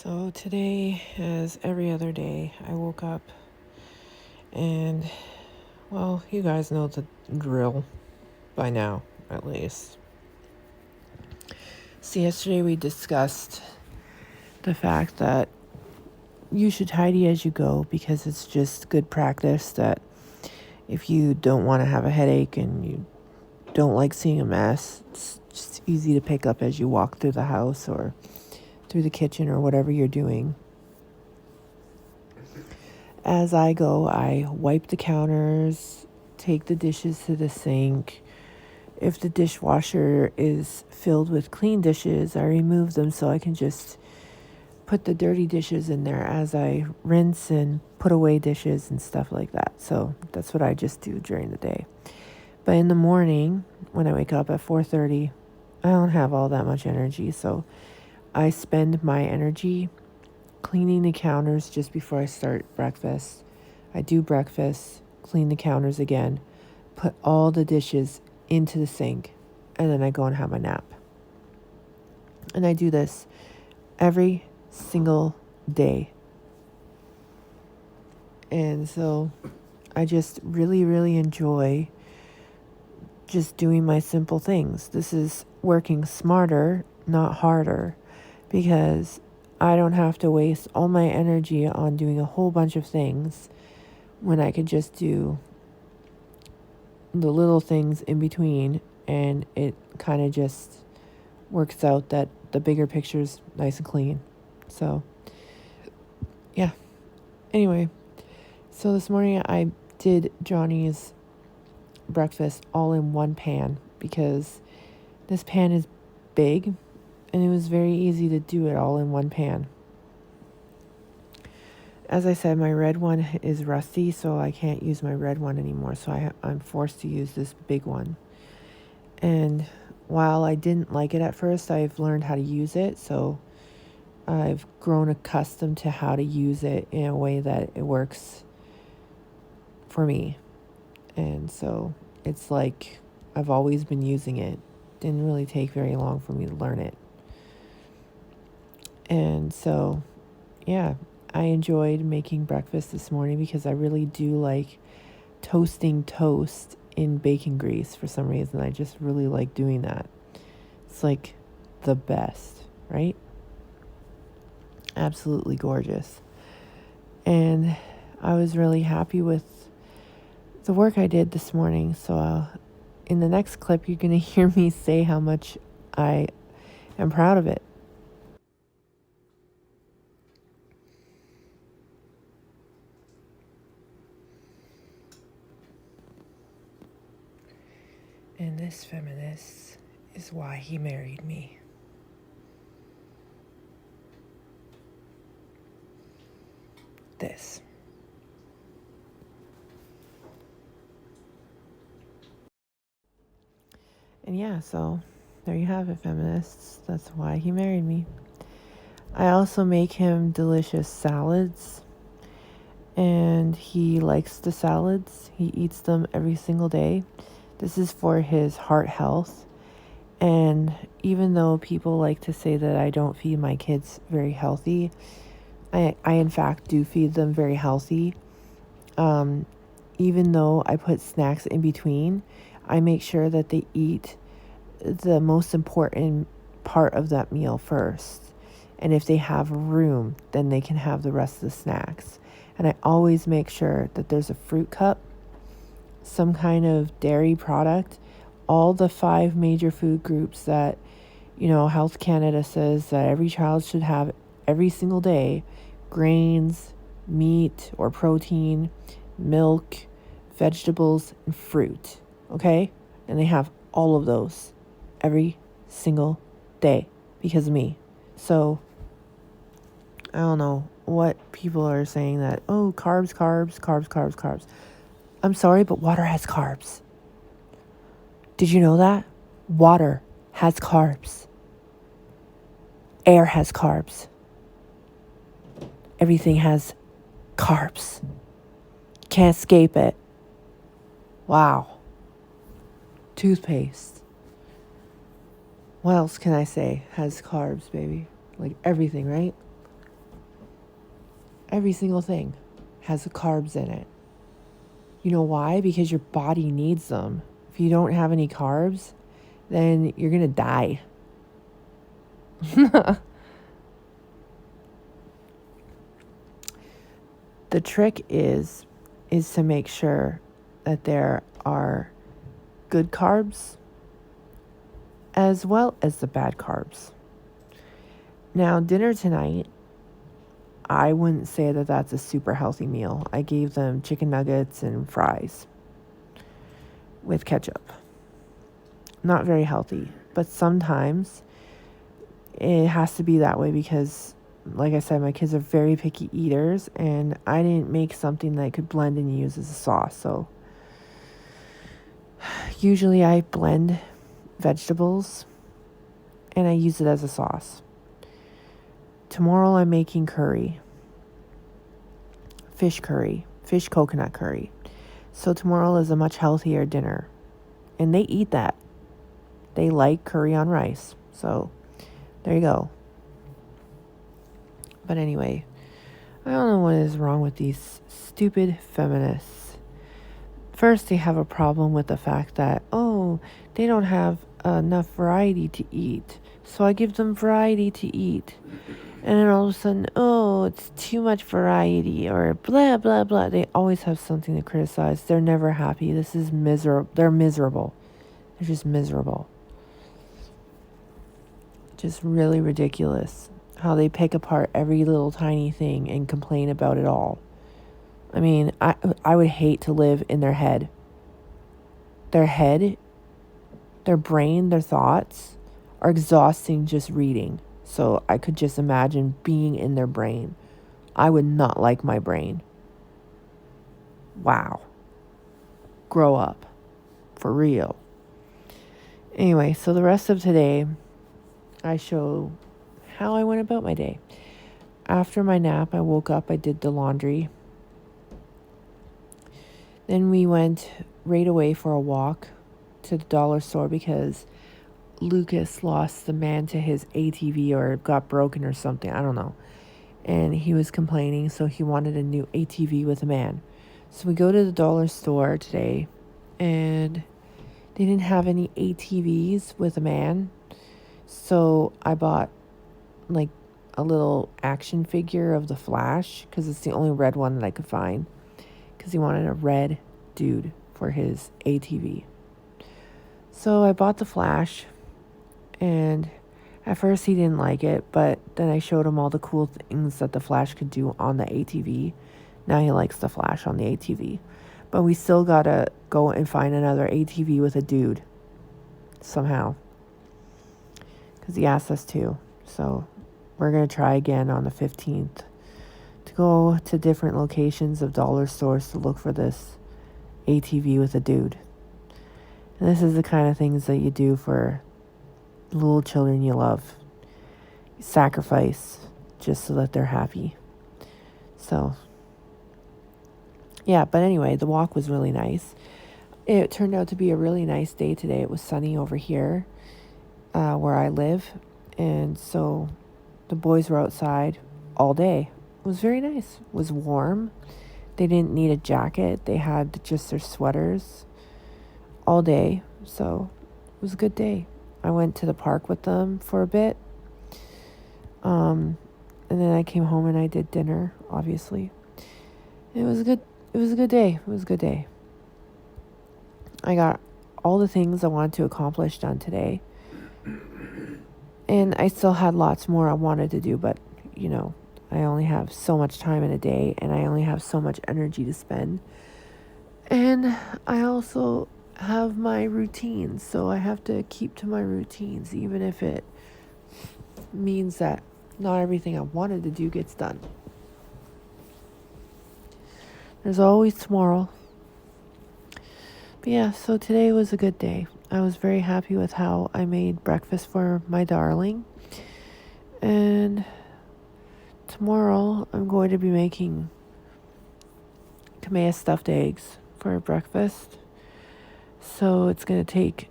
So today, as every other day, I woke up and, well, you guys know the drill by now, at least. So yesterday we discussed the fact that you should tidy as you go because it's just good practice that if you don't want to have a headache and you don't like seeing a mess, it's just easy to pick up as you walk through the house or through the kitchen or whatever you're doing. As I go, I wipe the counters, take the dishes to the sink. If the dishwasher is filled with clean dishes, I remove them so I can just put the dirty dishes in there as I rinse and put away dishes and stuff like that. So that's what I just do during the day. But in the morning, when I wake up at 4:30, I don't have all that much energy, so I spend my energy cleaning the counters just before I start breakfast. I do breakfast, clean the counters again, put all the dishes into the sink, and then I go and have my nap. And I do this every single day. And so I just really, really enjoy just doing my simple things. This is working smarter, not harder, because I don't have to waste all my energy on doing a whole bunch of things when I could just do the little things in between, and it kind of just works out that the bigger picture's nice and clean. So, yeah. Anyway, so this morning I did Johnny's breakfast all in one pan because this pan is big and it was very easy to do it all in one pan. As I said, my red one is rusty, so I can't use my red one anymore. So I'm forced to use this big one. And while I didn't like it at first, I've learned how to use it. So I've grown accustomed to how to use it in a way that it works for me. And so it's like I've always been using it. Didn't really take very long for me to learn it. And so, yeah, I enjoyed making breakfast this morning because I really do like toasting toast in bacon grease for some reason. I just really like doing that. It's like the best, right? Absolutely gorgeous. And I was really happy with the work I did this morning. So in the next clip, you're going to hear me say how much I am proud of it. And this feminist is why he married me. This. And yeah, so there you have it, feminists. That's why he married me. I also make him delicious salads. And he likes the salads. He eats them every single day. This is for his heart health. And even though people like to say that I don't feed my kids very healthy, I in fact do feed them very healthy. Even though I put snacks in between, I make sure that they eat the most important part of that meal first. And if they have room, then they can have the rest of the snacks. And I always make sure that there's a fruit cup, some kind of dairy product, all the 5 major food groups that, Health Canada says that every child should have every single day: grains, meat or protein, milk, vegetables, and fruit. Okay? And they have all of those every single day because of me. So I don't know what people are saying that, oh, carbs. I'm sorry, but water has carbs. Did you know that? Water has carbs. Air has carbs. Everything has carbs. Can't escape it. Wow. Toothpaste. What else can I say has carbs, baby? Like everything, right? Every single thing has the carbs in it. You know why? Because your body needs them. If you don't have any carbs, then you're going to die. The trick is to make sure that there are good carbs as well as the bad carbs. Now, dinner tonight, I wouldn't say that that's a super healthy meal. I gave them chicken nuggets and fries with ketchup. Not very healthy, but sometimes it has to be that way because, like I said, my kids are very picky eaters, and I didn't make something that I could blend and use as a sauce. So usually I blend vegetables and I use it as a sauce. Tomorrow I'm making curry, fish coconut curry. So tomorrow is a much healthier dinner, and they eat that. They like curry on rice. So there you go. But anyway, I don't know what is wrong with these stupid feminists. First, they have a problem with the fact that, they don't have enough variety to eat. So I give them variety to eat. And then all of a sudden, it's too much variety or blah, blah, blah. They always have something to criticize. They're never happy. This is miserable. They're miserable. They're just miserable. Just really ridiculous how they pick apart every little tiny thing and complain about it all. I mean, I would hate to live in their head. Their head, their brain, their thoughts are exhausting just reading. So I could just imagine being in their brain. I would not like my brain. Wow. Grow up. For real. Anyway, so the rest of today, I show how I went about my day. After my nap, I woke up, I did the laundry. Then we went right away for a walk to the dollar store because Lucas lost the man to his ATV or got broken or something. I don't know. And he was complaining, so he wanted a new ATV with a man. So we go to the dollar store today, and they didn't have any ATVs with a man. So I bought like a little action figure of the Flash because it's the only red one that I could find because he wanted a red dude for his ATV. So I bought the Flash, and at first he didn't like it, but then I showed him all the cool things that the Flash could do on the ATV. Now he likes the Flash on the ATV. But we still gotta go and find another ATV with a dude somehow, because he asked us to. So we're going to try again on the 15th to go to different locations of dollar stores to look for this ATV with a dude. And this is the kind of things that you do for little children you love. You sacrifice just so that they're happy. So, yeah, but anyway, the walk was really nice. It turned out to be a really nice day today. It was sunny over here where I live. And so the boys were outside all day. It was very nice. It was warm. They didn't need a jacket. They had just their sweaters all day. So it was a good day. I went to the park with them for a bit. And then I came home and I did dinner, obviously. It was a good day. It was a good day. I got all the things I wanted to accomplish done today. And I still had lots more I wanted to do, but, I only have so much time in a day, and I only have so much energy to spend. And I also have my routines, so I have to keep to my routines, even if it means that not everything I wanted to do gets done. There's always tomorrow. But yeah, so today was a good day. I was very happy with how I made breakfast for my darling. And tomorrow I'm going to be making Kameya stuffed eggs for breakfast. So it's going to take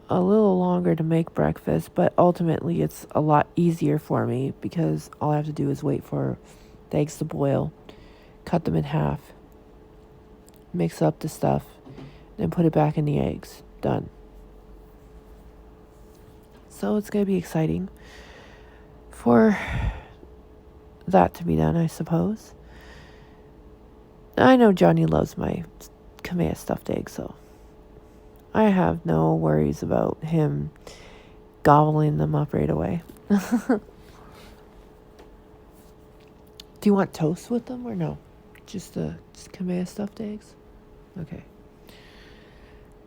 a little longer to make breakfast, but ultimately it's a lot easier for me because all I have to do is wait for the eggs to boil, cut them in half, mix up the stuff, then put it back in the eggs. Done. So it's going to be exciting for that to be done, I suppose. I know Johnny loves my Kameya stuffed egg, so I have no worries about him gobbling them up right away. Do you want toast with them or no? Just Kameya stuffed eggs? Okay.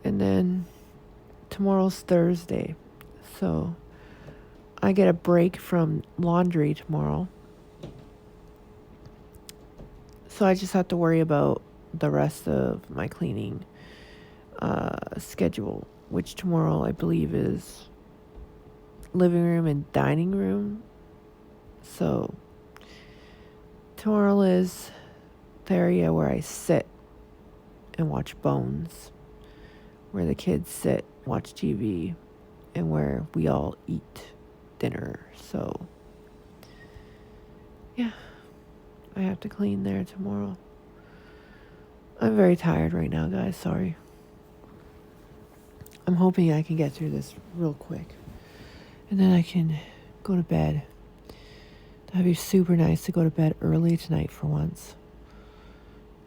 And then tomorrow's Thursday. So I get a break from laundry tomorrow. So I just have to worry about the rest of my cleaning schedule, which tomorrow I believe is living room and dining room. So tomorrow is the area where I sit and watch Bones, where the kids sit, watch TV, and where we all eat dinner. So yeah, I have to clean there tomorrow. I'm very tired right now, guys. Sorry. I'm hoping I can get through this real quick, and then I can go to bed. That'd be super nice to go to bed early tonight for once.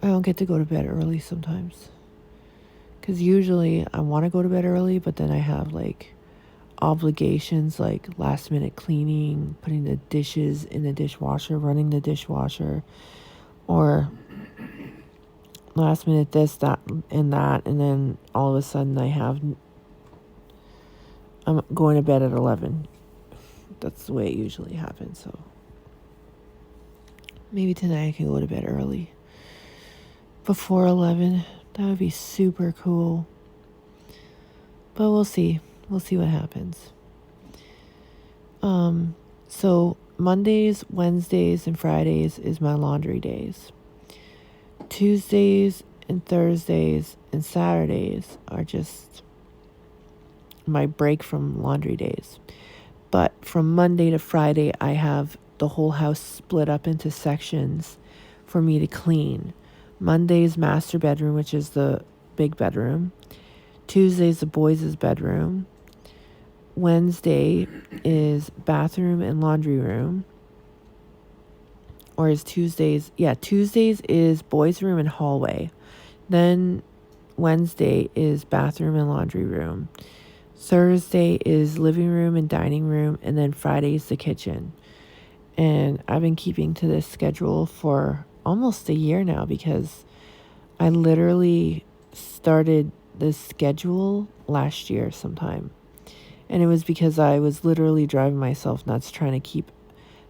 I don't get to go to bed early sometimes, because usually I want to go to bed early, but then I have like obligations like last minute cleaning, putting the dishes in the dishwasher, running the dishwasher, or last minute this, that, and that, and then all of a sudden I'm going to bed at 11. That's the way it usually happens. So maybe tonight I can go to bed early, before 11. That would be super cool. But we'll see. We'll see what happens. So Mondays, Wednesdays, and Fridays is my laundry days. Tuesdays and Thursdays and Saturdays are just my break from laundry days. But from Monday to Friday, I have the whole house split up into sections for me to clean. Monday's master bedroom, which is the big bedroom. Tuesday's the boys' bedroom. Wednesday is bathroom and laundry room. Or is Tuesdays? Yeah, Tuesdays is boys' room and hallway. Then Wednesday is bathroom and laundry room. Thursday is living room and dining room. And then Friday is the kitchen. And I've been keeping to this schedule for almost a year now, because I literally started this schedule last year sometime. And it was because I was literally driving myself nuts trying to keep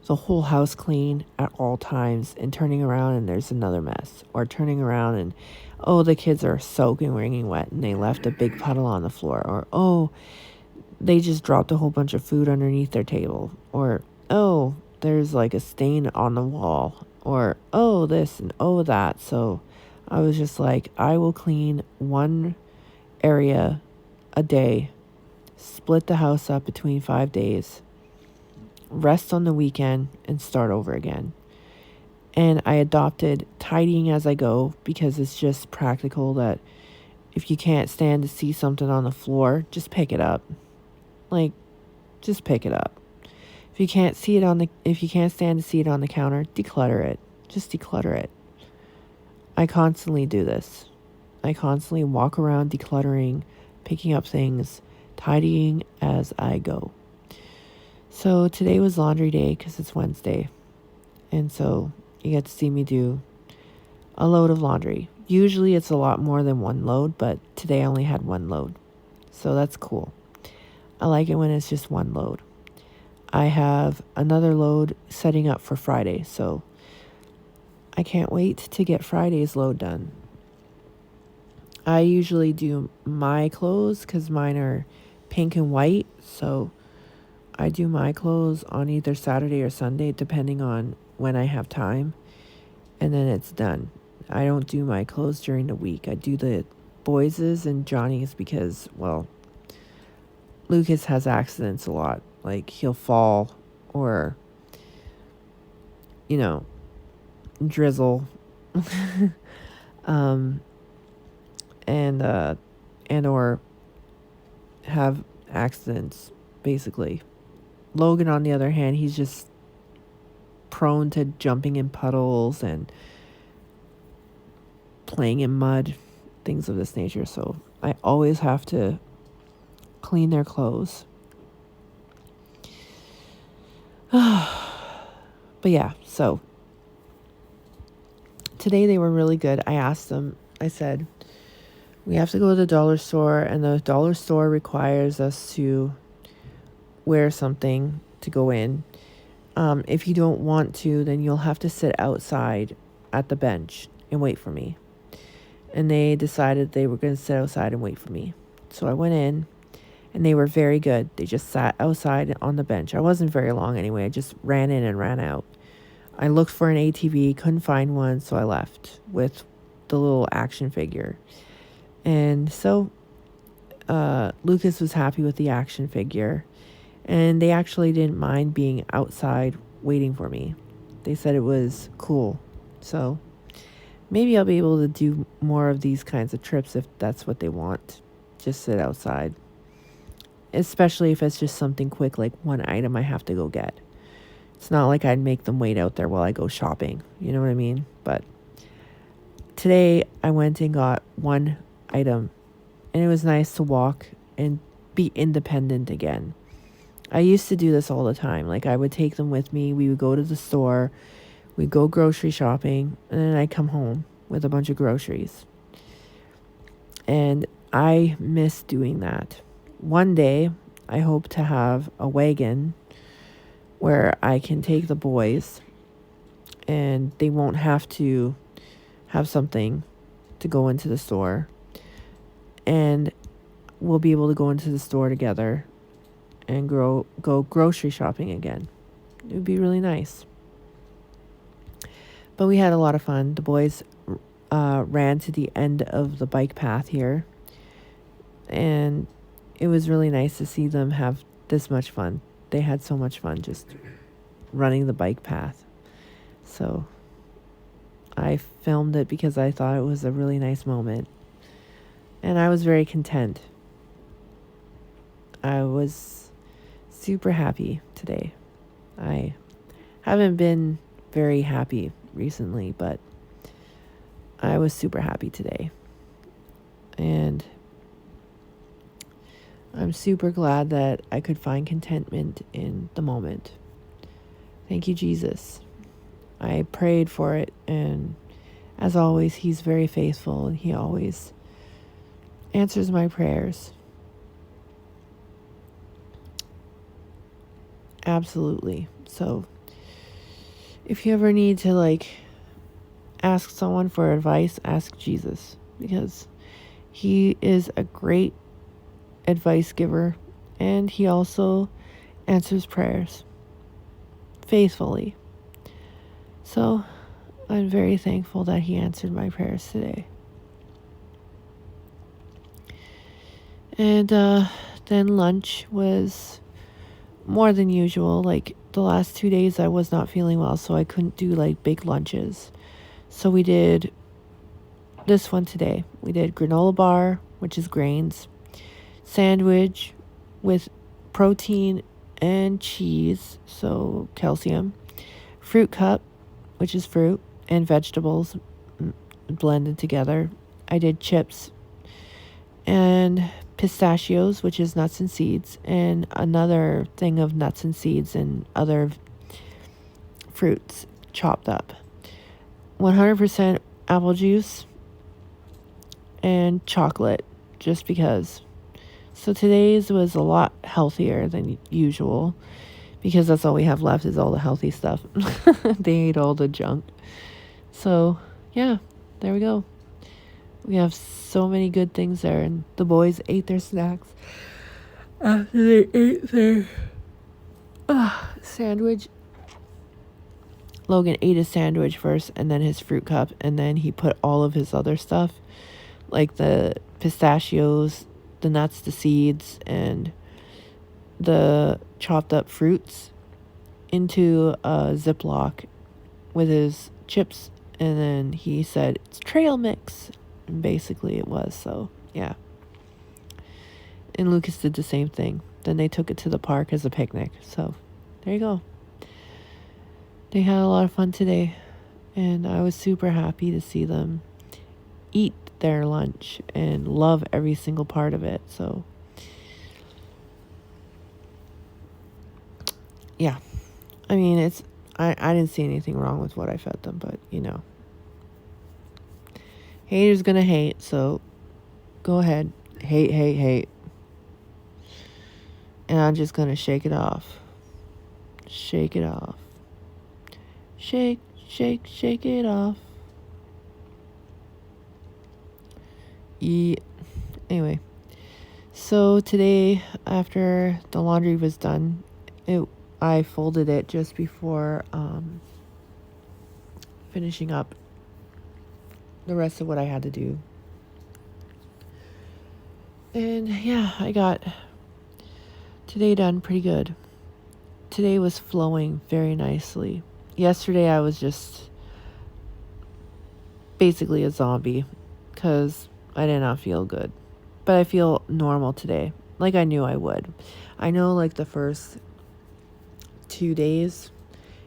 the whole house clean at all times, and turning around and there's another mess, or turning around and, oh, the kids are soaking, wringing wet, and they left a big puddle on the floor, or, oh, they just dropped a whole bunch of food underneath their table, or, oh, there's like a stain on the wall, or, oh, this and oh, that. So I was just like, I will clean one area a day, split the house up between 5 days, rest on the weekend, and start over again. And I adopted tidying as I go, because it's just practical that if you can't stand to see something on the floor, just pick it up. Like, just pick it up. If you can't stand to see it on the counter, declutter it. Just declutter it. I constantly do this. I constantly walk around decluttering, picking up things, tidying as I go. So today was laundry day because it's Wednesday. And so you get to see me do a load of laundry. Usually it's a lot more than one load, but today I only had one load. So that's cool. I like it when it's just one load. I have another load setting up for Friday, so I can't wait to get Friday's load done. I usually do my clothes because mine are pink and white, so I do my clothes on either Saturday or Sunday, depending on when I have time, and then it's done. I don't do my clothes during the week. I do the boys's and Johnny's because, well, Lucas has accidents a lot. Like, he'll fall or, drizzle, um, and or have accidents, basically. Logan, on the other hand, he's just prone to jumping in puddles and playing in mud, things of this nature. So I always have to clean their clothes. But yeah, so today they were really good. I asked them, I said, we have to go to the dollar store, and the dollar store requires us to wear something to go in. If you don't want to, then you'll have to sit outside at the bench and wait for me. And they decided they were going to sit outside and wait for me. So I went in, and they were very good. They just sat outside on the bench. I wasn't very long anyway. I just ran in and ran out. I looked for an ATV, couldn't find one, so I left with the little action figure. And so Lucas was happy with the action figure, and they actually didn't mind being outside waiting for me. They said it was cool. So maybe I'll be able to do more of these kinds of trips if that's what they want. Just sit outside. Especially if it's just something quick, like one item I have to go get. It's not like I'd make them wait out there while I go shopping. You know what I mean? But today I went and got one item, and it was nice to walk and be independent again. I used to do this all the time. Like, I would take them with me. We would go to the store. We'd go grocery shopping, and then I'd come home with a bunch of groceries. And I miss doing that. One day, I hope to have a wagon where I can take the boys, and they won't have to have something to go into the store. And we'll be able to go into the store together and go grocery shopping again. It would be really nice. But we had a lot of fun. The boys ran to the end of the bike path here, and it was really nice to see them have this much fun. They had so much fun just running the bike path. So I filmed it because I thought it was a really nice moment. And I was very content. I was super happy today. I haven't been very happy recently, but I was super happy today. And I'm super glad that I could find contentment in the moment. Thank you, Jesus. I prayed for it, and as always, He's very faithful, and He always answers my prayers. Absolutely. So if you ever need to ask someone for advice, ask Jesus, because He is a great advice giver, and He also answers prayers faithfully. So I'm very thankful that He answered my prayers today. And then lunch was more than usual. Like, the last 2 days I was not feeling well, so I couldn't do big lunches. So we did this one today. We did granola bar, which is grains, sandwich with protein and cheese, so calcium, fruit cup, which is fruit and vegetables blended together. I did chips and pistachios, which is nuts and seeds, and another thing of nuts and seeds and other fruits chopped up. 100% apple juice and chocolate, just because. So today's was a lot healthier than usual, because that's all we have left is all the healthy stuff. They ate all the junk. So yeah, there we go. We have so many good things there, and the boys ate their snacks after they ate their sandwich. Logan ate his sandwich first, and then his fruit cup, and then he put all of his other stuff, like the pistachios, the nuts, the seeds, and the chopped up fruits, into a Ziploc with his chips, and then he said it's trail mix, and basically it was. So yeah. And Lucas did the same thing. Then they took it to the park as a picnic. So there you go. They had a lot of fun today, and I was super happy to see them eat their lunch and love every single part of it. So yeah, I mean, I didn't see anything wrong with what I fed them, but haters gonna hate, so go ahead, hate, and I'm just gonna shake it off, shake it off, shake it off. Yeah. Anyway, so today after the laundry was done, I folded it just before finishing up the rest of what I had to do. And yeah, I got today done pretty good. Today was flowing very nicely. Yesterday I was just basically a zombie because I did not feel good. But I feel normal today, like I knew I would. I know like the first 2 days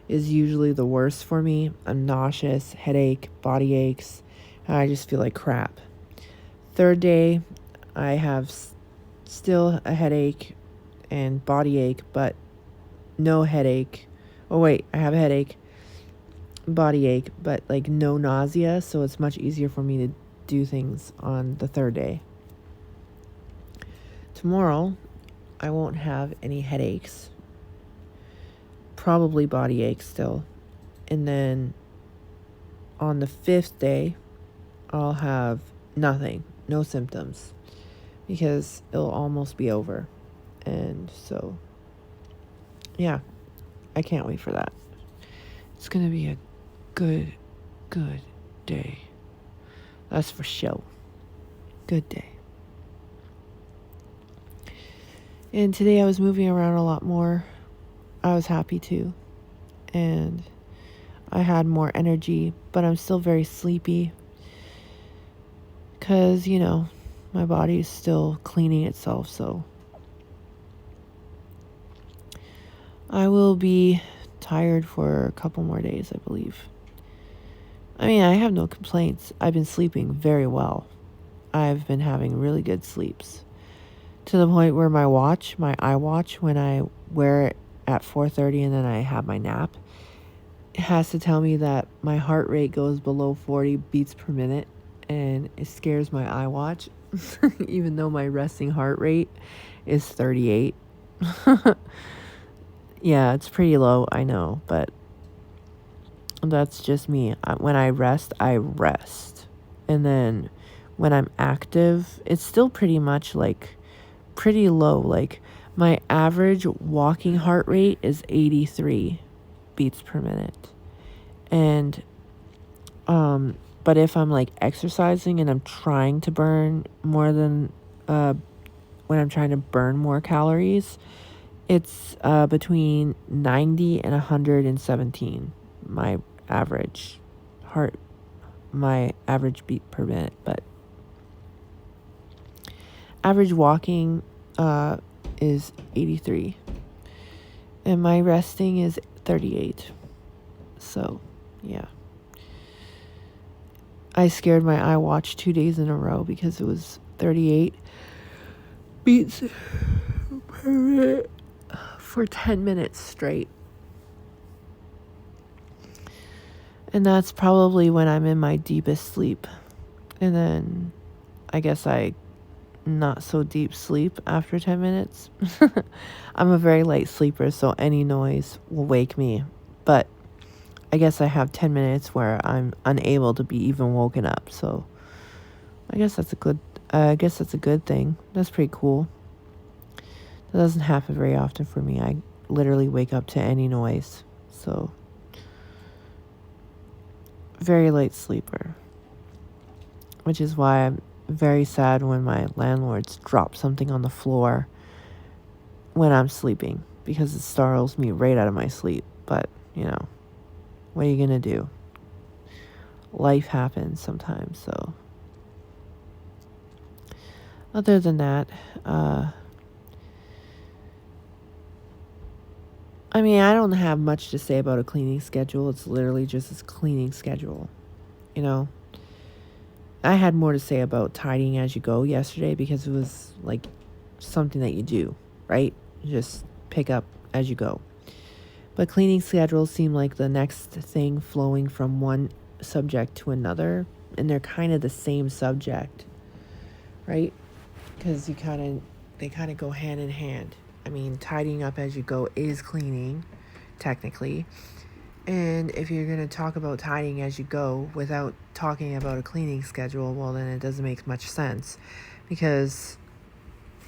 is usually the worst for me. I'm nauseous, headache, body aches, and I just feel like crap. Third day, I have still a headache and body ache, but no headache. Oh wait, I have a headache, body ache, but like no nausea, so it's much easier for me to do things on the third day. Tomorrow, I won't have any headaches. Probably body aches still. And then on the 5th day, I'll have nothing, no symptoms, because it'll almost be over. And so, yeah, I can't wait for that. It's going to be a good day. That's for sure. Good day. And today I was moving around a lot more. I was happy too. And I had more energy, but I'm still very sleepy. Because, my body is still cleaning itself, so I will be tired for a couple more days, I believe. I mean, I have no complaints. I've been sleeping very well. I've been having really good sleeps. To the point where my iWatch, when I wear it at 4:30 and then I have my nap, it has to tell me that my heart rate goes below 40 beats per minute, and it scares my iWatch, even though my resting heart rate is 38. Yeah, it's pretty low, I know, but that's just me. When I rest. And then when I'm active, it's still pretty much like pretty low. Like my average walking heart rate is 83 beats per minute. And but if I'm like exercising and I'm trying to burn more than when I'm trying to burn more calories, it's between 90 and 117, my average beat per minute. But average walking is 83, and my resting is 38. So yeah, I scared my iWatch 2 days in a row because it was 38 beats per minute for 10 minutes straight. And that's probably when I'm in my deepest sleep. And then I guess I not so deep sleep after 10 minutes. I'm a very light sleeper, so any noise will wake me. But I guess I have 10 minutes where I'm unable to be even woken up. So I guess that's a good thing. That's pretty cool. That doesn't happen very often for me. I literally wake up to any noise. So very light sleeper. Which is why I'm very sad when my landlords drop something on the floor when I'm sleeping, because it startles me right out of my sleep. But, what are you going to do? life happens sometimes. So other than that, I mean, I don't have much to say about a cleaning schedule. It's literally just a cleaning schedule. You know, I had more to say about tidying as you go yesterday because it was like something that you do, right? You just pick up as you go. But cleaning schedules seem like the next thing flowing from one subject to another, and they're kind of the same subject, right? Because they kind of go hand in hand. I mean, tidying up as you go is cleaning, technically. And if you're going to talk about tidying as you go without talking about a cleaning schedule, well, then it doesn't make much sense, because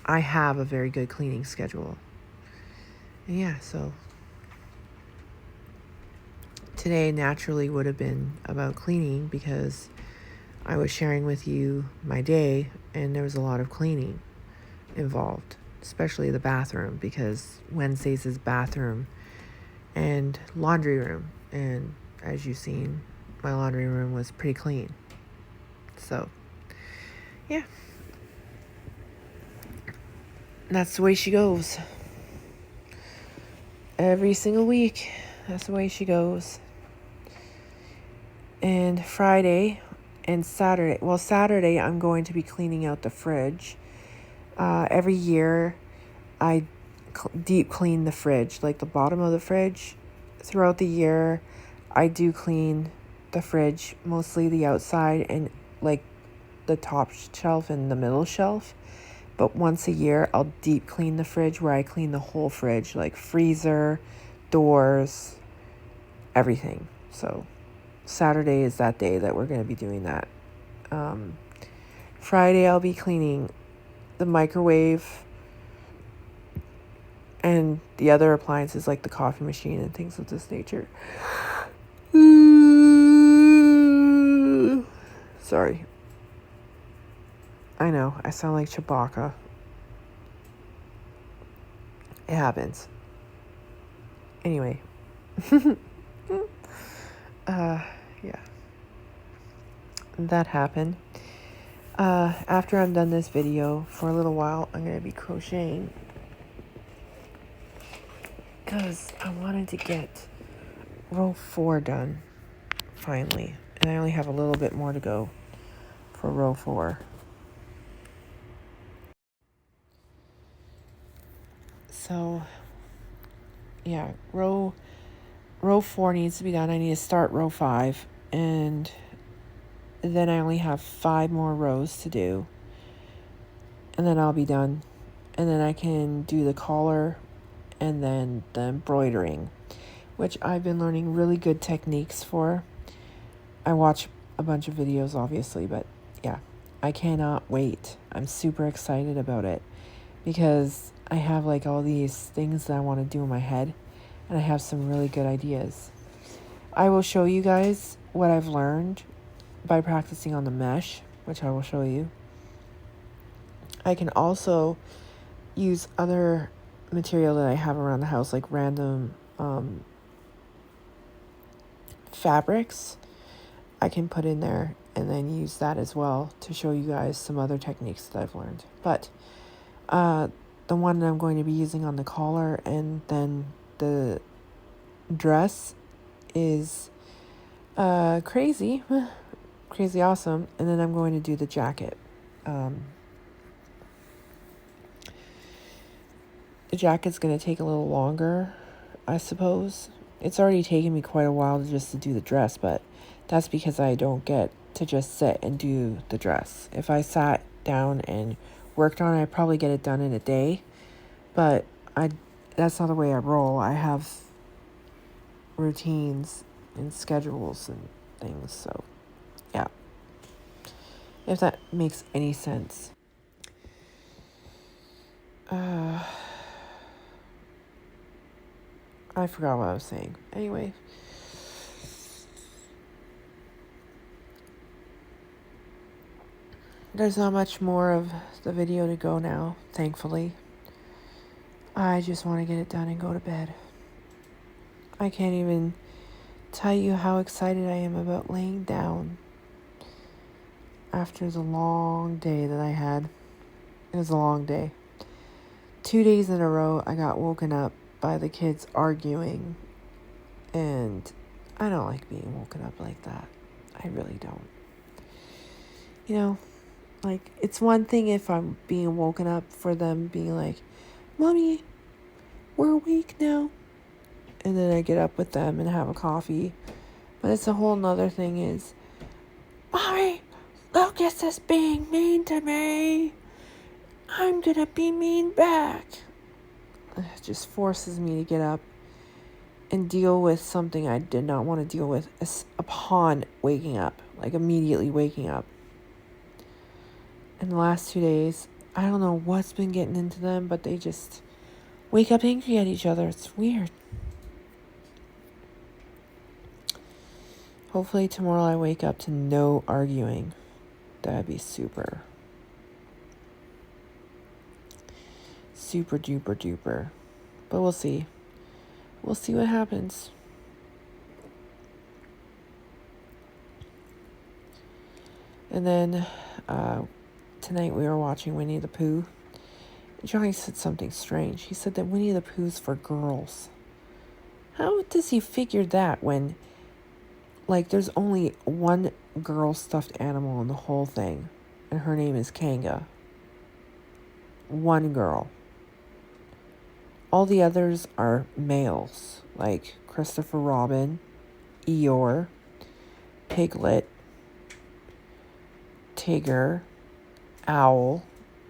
I have a very good cleaning schedule. And yeah, so today naturally would have been about cleaning because I was sharing with you my day and there was a lot of cleaning involved, especially the bathroom, because Wednesdays is bathroom and laundry room. And as you've seen, my laundry room was pretty clean. So, yeah. That's the way she goes. Every single week, that's the way she goes. And Friday and Saturday, well, Saturday I'm going to be cleaning out the fridge. Every year I deep clean the fridge, like the bottom of the fridge. Throughout the year, I do clean the fridge, mostly the outside and like the top shelf and the middle shelf. But once a year, I'll deep clean the fridge, where I clean the whole fridge, like freezer, doors, everything. So Saturday is that day that we're going to be doing that. Friday, I'll be cleaning the microwave and the other appliances like the coffee machine and things of this nature. Sorry. I know, I sound like Chewbacca. It happens. Anyway. Yeah. That happened. After I'm done this video, for a little while, I'm going to be crocheting, because I wanted to get row 4 done, finally. And I only have a little bit more to go for row 4. So, yeah, row 4 needs to be done. I need to start row 5, and then I only have 5 more rows to do, and then I'll be done. And then I can do the collar and then the embroidering, which I've been learning really good techniques for. I watch a bunch of videos, obviously, but yeah, I cannot wait. I'm super excited about it, because I have like all these things that I want to do in my head, and I have some really good ideas. I will show you guys what I've learned by practicing on the mesh, which I will show you. I can also use other material that I have around the house, like random fabrics. I can put in there and then use that as well to show you guys some other techniques that I've learned. But the one that I'm going to be using on the collar and then the dress is crazy awesome. And then I'm going to do the jacket. The jacket's going to take a little longer, I suppose. It's already taken me quite a while just to do the dress, but that's because I don't get to just sit and do the dress. If I sat down and worked on it, I'd probably get it done in a day. But that's not the way I roll. I have routines and schedules and things, so yeah. If that makes any sense. I forgot what I was saying. Anyway. There's not much more of the video to go now, thankfully. I just want to get it done and go to bed. I can't even tell you how excited I am about laying down after the long day that I had. It was a long day. 2 days in a row, I got woken up by the kids arguing, and I don't like being woken up like that. I really don't. You know, like, it's one thing if I'm being woken up for them being like, Mommy, we're awake now. And then I get up with them and have a coffee. But it's a whole nother thing is, Mommy, Lucas is being mean to me. I'm gonna be mean back. It just forces me to get up and deal with something I did not want to deal with upon waking up, like immediately waking up. In the last 2 days, I don't know what's been getting into them, but they just wake up angry at each other. It's weird. Hopefully tomorrow I wake up to no arguing. That'd be super. Super duper duper. But we'll see. We'll see what happens. And then tonight we were watching Winnie the Pooh. Johnny said something strange. He said that Winnie the Pooh's for girls. How does he figure that when, like, there's only one girl stuffed animal in the whole thing, and her name is Kanga. One girl. All the others are males, like Christopher Robin, Eeyore, Piglet, Tigger, Owl,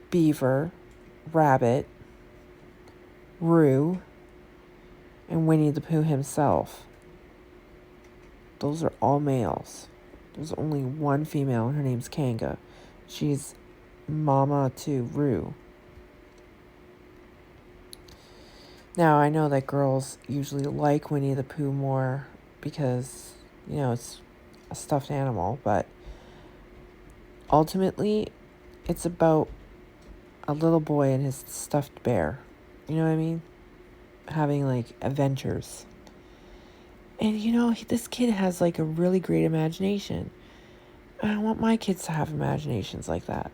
Beaver, Rabbit, Roo, and Winnie the Pooh himself. Those are all males. There's only one female, and her name's Kanga. She's mama to Roo. Now, I know that girls usually like Winnie the Pooh more because, you know, it's a stuffed animal, but ultimately, it's about a little boy and his stuffed bear. You know what I mean? Having, like, adventures. And, you know, this kid has, like, a really great imagination. I want my kids to have imaginations like that.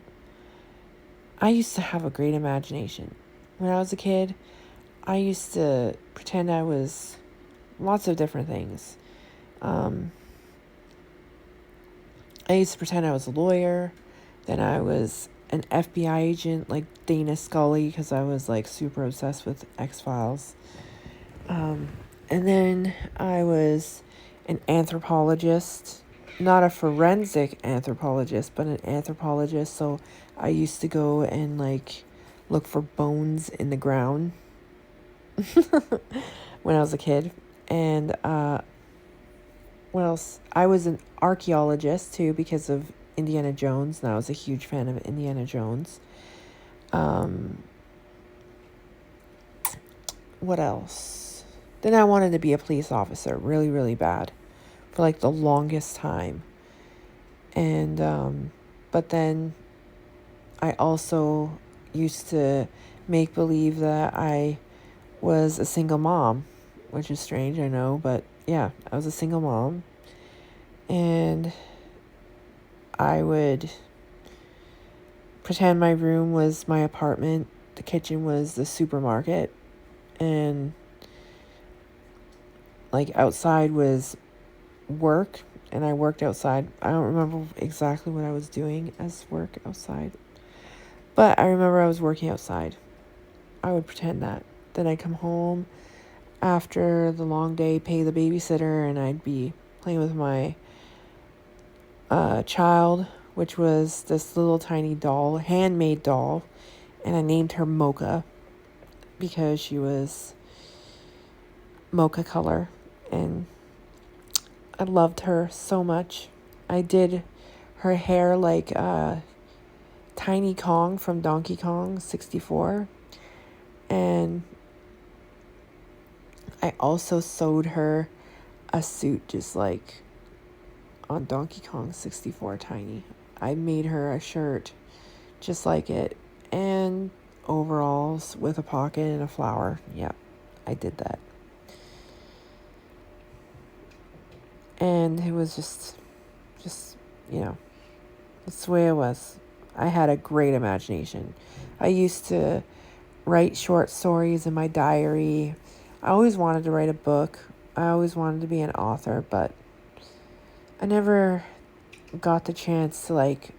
I used to have a great imagination. When I was a kid, I used to pretend I was lots of different things. I used to pretend I was a lawyer. Then I was an FBI agent like Dana Scully because I was like super obsessed with X-Files. And then I was an anthropologist, not a forensic anthropologist, but an anthropologist. So I used to go and like look for bones in the ground when I was a kid. And what else? I was an archaeologist too because of Indiana Jones, and I was a huge fan of Indiana Jones. What else? Then I wanted to be a police officer really, really bad for like the longest time. And but then I also used to make believe that I was a single mom, which is strange, I know, but yeah, I was a single mom. And I would pretend my room was my apartment, the kitchen was the supermarket, and like outside was work, and I worked outside. I don't remember exactly what I was doing as work outside, but I remember I was working outside. I would pretend that. Then I'd come home after the long day, pay the babysitter, and I'd be playing with my child, which was this little tiny doll, handmade doll, and I named her Mocha because she was mocha color, and I loved her so much. I did her hair like Tiny Kong from Donkey Kong 64, and I also sewed her a suit just like on Donkey Kong 64 Tiny. I made her a shirt just like it, and overalls with a pocket and a flower. Yeah, I did that. And it was just, you know, that's the way it was. I had a great imagination. I used to write short stories in my diary. I always wanted to write a book. I always wanted to be an author, but I never got the chance to like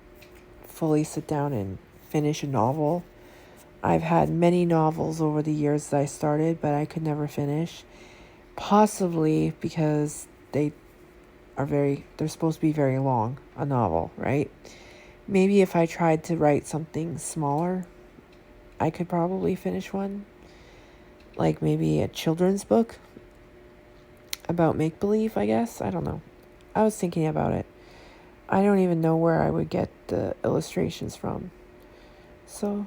fully sit down and finish a novel. I've had many novels over the years that I started, but I could never finish. Possibly because they're supposed to be very long, a novel, right? Maybe if I tried to write something smaller, I could probably finish one. Like maybe a children's book about make-believe, I guess. I don't know. I was thinking about it. I don't even know where I would get the illustrations from. So,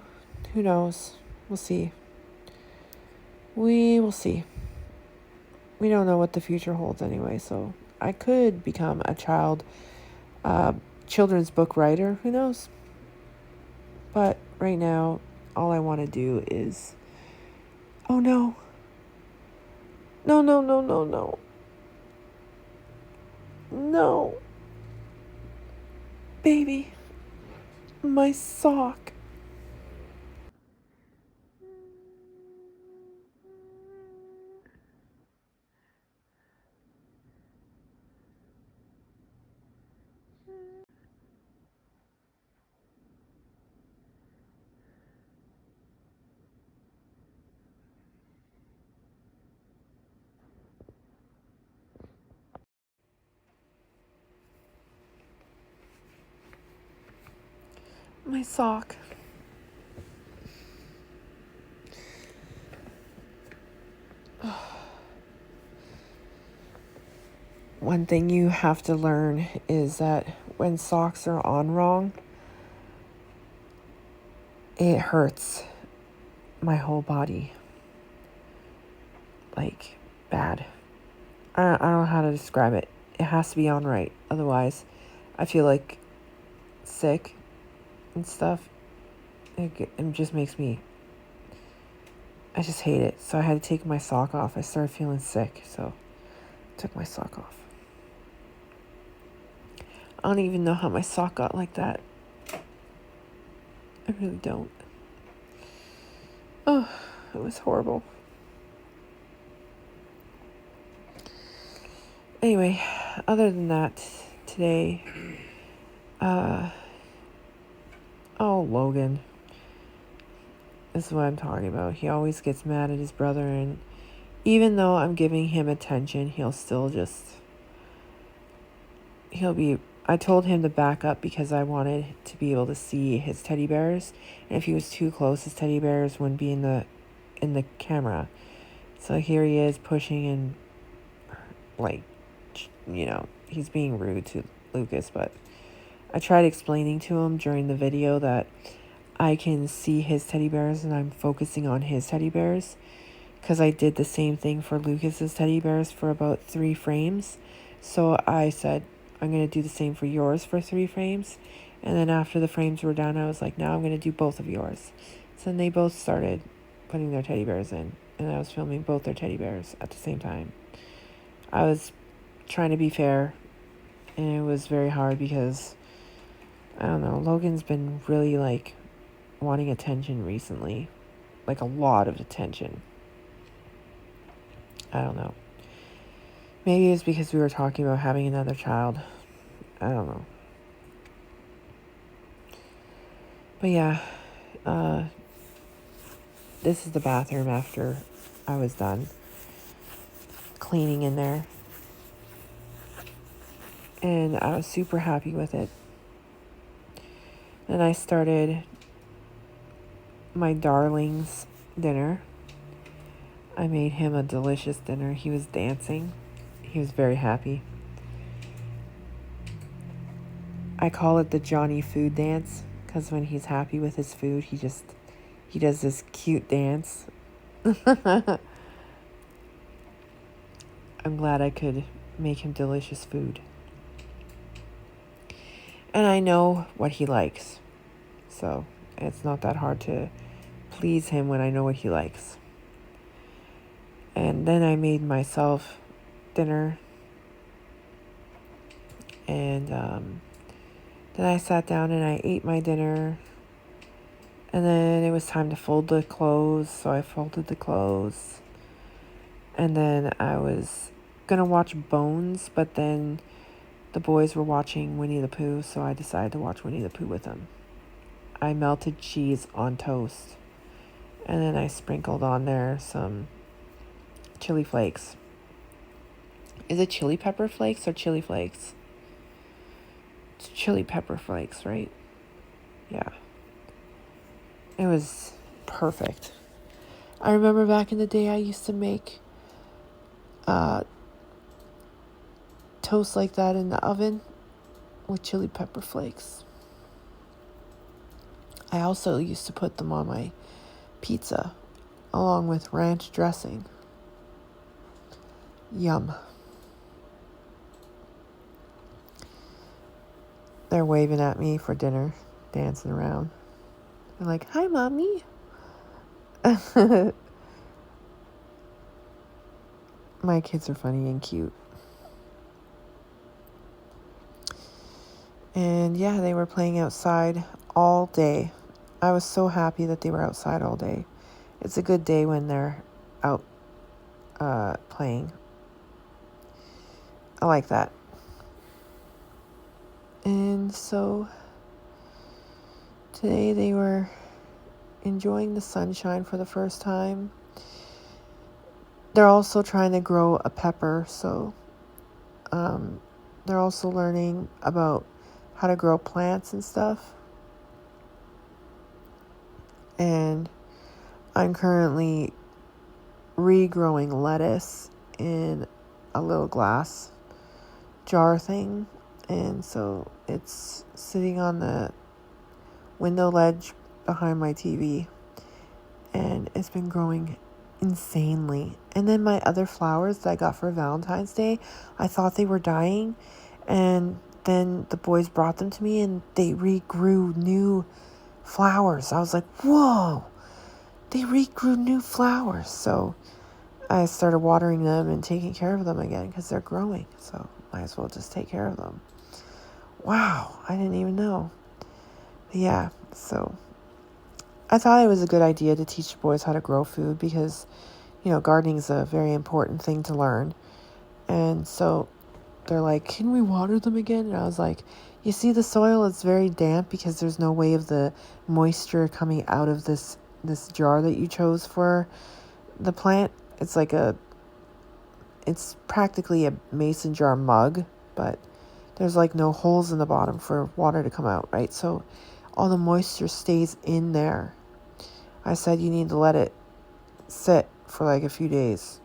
who knows? We'll see. We will see. We don't know what the future holds anyway, so I could become a children's book writer. Who knows? But right now, all I want to do is... Oh no. No, no, no, no, no. No. Baby. My sock. My sock. One thing you have to learn is that when socks are on wrong, it hurts my whole body. Like, bad. I don't know how to describe it. It has to be on right. Otherwise, I feel like sick and stuff. It just makes me... I just hate it. So I had to take my sock off. I started feeling sick, so I took my sock off. I don't even know how my sock got like that. I really don't. Oh, it was horrible. Anyway, other than that, today, oh, Logan. This is what I'm talking about. He always gets mad at his brother, and even though I'm giving him attention, I told him to back up because I wanted to be able to see his teddy bears. And if he was too close, his teddy bears wouldn't be in the camera. So here he is pushing and, like, he's being rude to Lucas. But I tried explaining to him during the video that I can see his teddy bears and I'm focusing on his teddy bears. Because I did the same thing for Lucas's teddy bears for about 3 frames. So I said, I'm going to do the same for yours for 3 frames. And then after the frames were done, I was like, now I'm going to do both of yours. So then they both started putting their teddy bears in. And I was filming both their teddy bears at the same time. I was trying to be fair. And it was very hard because, I don't know, Logan's been really, like, wanting attention recently. Like, a lot of attention. I don't know. Maybe it's because we were talking about having another child. I don't know. But yeah, this is the bathroom after I was done cleaning in there. And I was super happy with it. Then I started my darling's dinner. I made him a delicious dinner. He was dancing. He was very happy. I call it the Johnny food dance because when he's happy with his food, he does this cute dance. I'm glad I could make him delicious food. And I know what he likes. So it's not that hard to please him when I know what he likes. And then I made myself dinner. And then I sat down and I ate my dinner. And then it was time to fold the clothes, so I folded the clothes. And then I was going to watch Bones, but then the boys were watching Winnie the Pooh, so I decided to watch Winnie the Pooh with them. I melted cheese on toast. And then I sprinkled on there some chili flakes. Is it chili pepper flakes or chili flakes? It's chili pepper flakes, right? Yeah. It was perfect. I remember back in the day I used to make toast like that in the oven with chili pepper flakes. I also used to put them on my pizza along with ranch dressing. Yum. They're waving at me for dinner, dancing around. They're like, "Hi, Mommy." My kids are funny and cute. And yeah, they were playing outside all day. I was so happy that they were outside all day. It's a good day when they're out playing. I like that. And so today they were enjoying the sunshine for the first time. They're also trying to grow a pepper, so they're also learning about how to grow plants and stuff. And I'm currently regrowing lettuce in a little glass jar thing. And so it's sitting on the window ledge behind my TV. And it's been growing insanely. And then my other flowers that I got for Valentine's Day, I thought they were dying. And then the boys brought them to me and they regrew new flowers. I was like, whoa, they regrew new flowers. So I started watering them and taking care of them again because they're growing. So might as well just take care of them. Wow, I didn't even know. But yeah, so I thought it was a good idea to teach the boys how to grow food because, gardening is a very important thing to learn. And so they're like, "Can we water them again?" And I was like, "You see the soil is very damp because there's no way of the moisture coming out of this jar that you chose for the plant. It's practically a mason jar mug, but there's like no holes in the bottom for water to come out, right? So all the moisture stays in there." I said you need to let it sit for like a few days,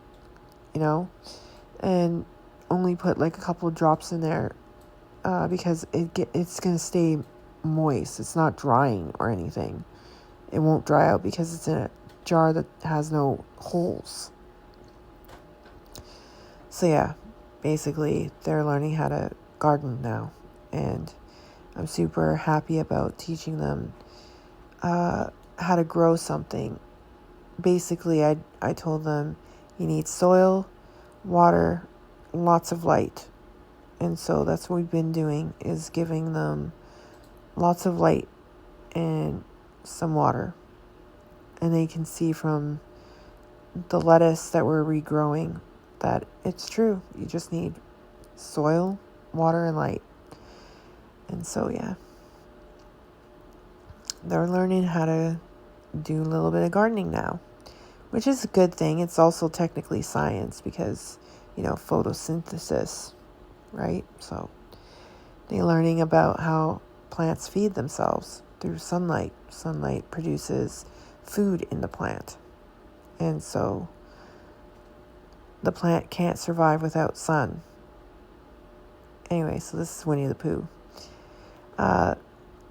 and only put like a couple of drops in there because it's going to stay moist. It's not drying or anything. It won't dry out because it's in a jar that has no holes. So yeah, basically they're learning how to garden now, and I'm super happy about teaching them how to grow something. Basically, I told them you need soil, water, lots of light. And so that's what we've been doing, is giving them lots of light and some water. And they can see from the lettuce that we're regrowing that it's true. You just need soil, water, and light. And so, yeah, they're learning how to do a little bit of gardening now, which is a good thing. It's also technically science because, photosynthesis, right? So they're learning about how plants feed themselves through sunlight. Sunlight produces food in the plant. And so the plant can't survive without sun. Anyway, so this is Winnie the Pooh.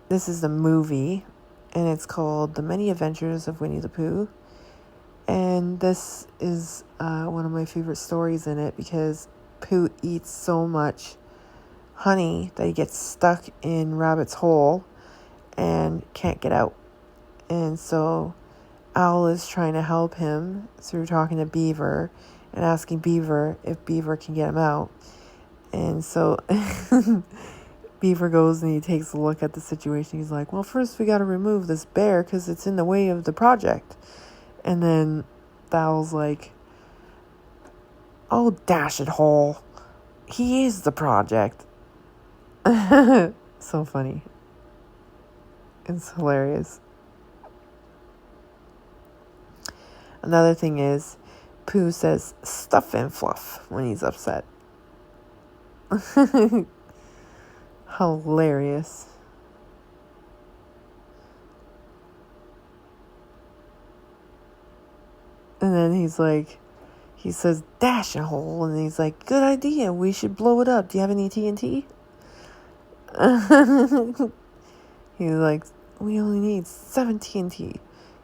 This is the movie, and it's called The Many Adventures of Winnie the Pooh. And this is one of my favorite stories in it because Pooh eats so much honey that he gets stuck in Rabbit's hole and can't get out. And so Owl is trying to help him through talking to Beaver and asking Beaver if Beaver can get him out. And so Beaver goes and he takes a look at the situation. He's like, well, first we got to remove this bear because it's in the way of the project. And then Owl's like, oh, dash it, Hole. He is the project. So funny. It's hilarious. Another thing is, Pooh says stuff and fluff when he's upset. Hilarious. And then he says, dash a hole. And he's like, good idea. We should blow it up. Do you have any TNT? He's like, we only need 7 TNT.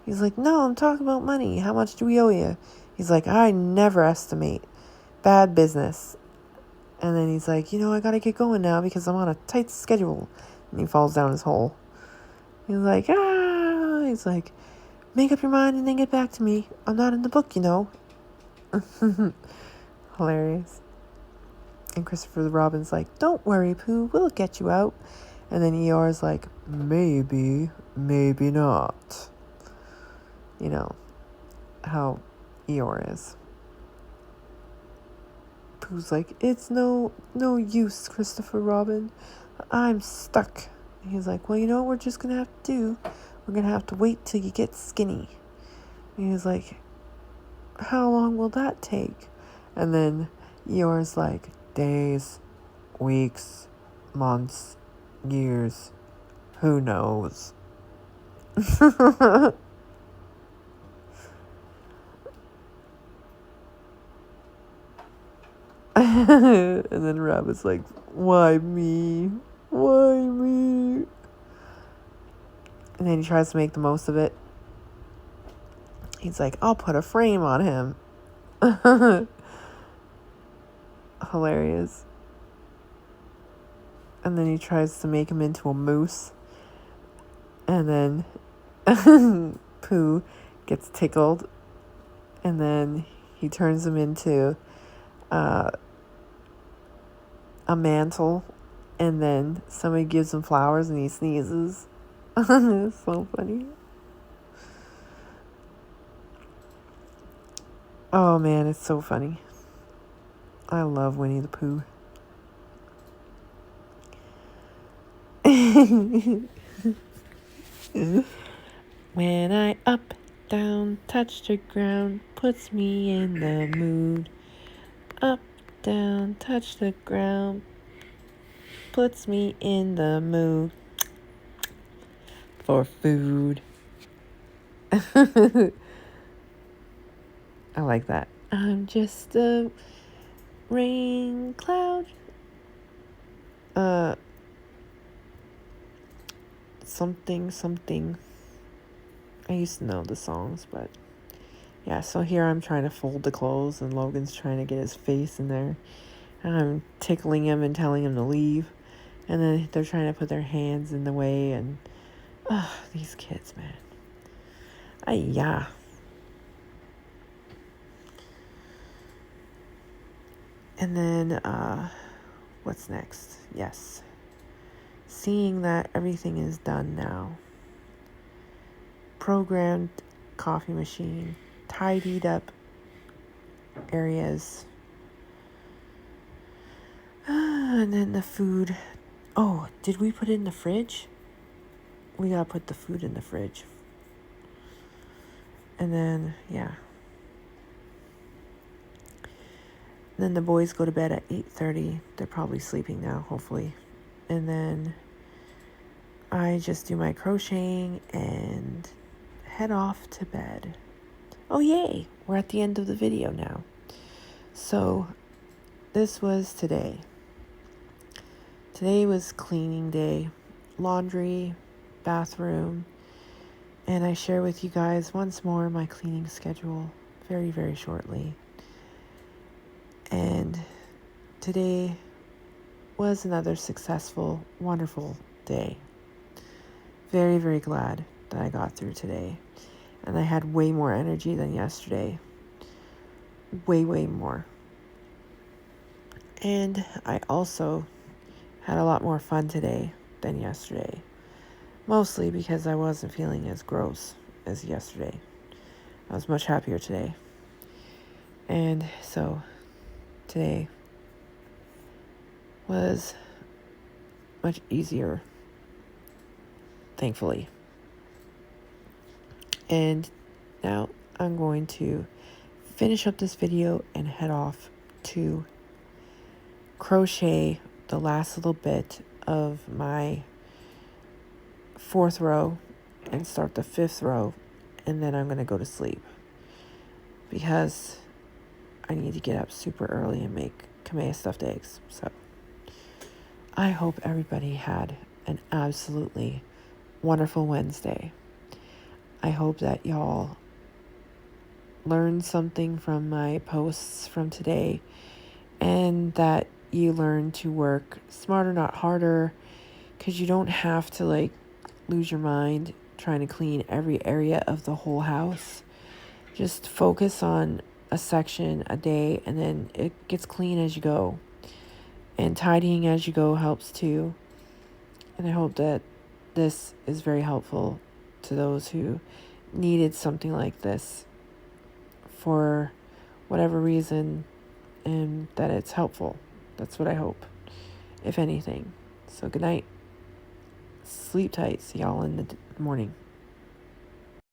He's like, no, I'm talking about money. How much do we owe you? He's like, I never estimate. Bad business. And then he's like, I got to get going now because I'm on a tight schedule. And he falls down his hole. He's like, ah. He's like, make up your mind and then get back to me. I'm not in the book, Hilarious. And Christopher Robin's like, don't worry, Pooh. We'll get you out. And then Eeyore's like, maybe, maybe not. You know how Eeyore is. Pooh's like, it's no use, Christopher Robin. I'm stuck. And he's like, well, you know what we're just going to have to do? We're going to have to wait till you get skinny. And he's like, how long will that take? And then Eeyore's like, days, weeks, months, years, who knows? And then Rabbit's like, why me? Why me? And then he tries to make the most of it. He's like, I'll put a frame on him. Hilarious. And then he tries to make him into a moose. And then Pooh gets tickled. And then he turns him into a mantle. And then somebody gives him flowers and he sneezes. It's so funny. Oh man, it's so funny. I love Winnie the Pooh. When I up, down, touch the ground, puts me in the mood. Up, down, touch the ground, puts me in the mood for food. I like that. I'm just a rain cloud. Something. I used to know the songs, but yeah, so here I'm trying to fold the clothes and Logan's trying to get his face in there. And I'm tickling him and telling him to leave. And then they're trying to put their hands in the way and these kids, man. Yeah. And then what's next? Yes. Seeing that everything is done now. Programmed coffee machine, tidied up areas. And then the food. Oh, did we put it in the fridge? We gotta put the food in the fridge. And then, yeah. And then the boys go to bed at 8:30. They're probably sleeping now, hopefully. And then I just do my crocheting and head off to bed. Oh, yay! We're at the end of the video now. So, this was today. Today was cleaning day. Laundry, bathroom. And I share with you guys once more my cleaning schedule very, very shortly. And today was another successful, wonderful day. Very, very glad that I got through today. And I had way more energy than yesterday. Way, way more. And I also had a lot more fun today than yesterday. Mostly because I wasn't feeling as gross as yesterday. I was much happier today. And so today was much easier, thankfully. And now I'm going to finish up this video and head off to crochet the last little bit of my 4th row and start the 5th row, and then I'm going to go to sleep because I need to get up super early and make Kameya stuffed eggs. So I hope everybody had an absolutely wonderful Wednesday. I hope that y'all learned something from my posts from today, and that you learn to work smarter, not harder, because you don't have to lose your mind trying to clean every area of the whole house. Just focus on a section a day, and then it gets clean as you go. And tidying as you go helps too. And I hope that this is very helpful to those who needed something like this for whatever reason, and that it's helpful. That's what I hope, if anything. So good night. Sleep tight. See y'all in the morning.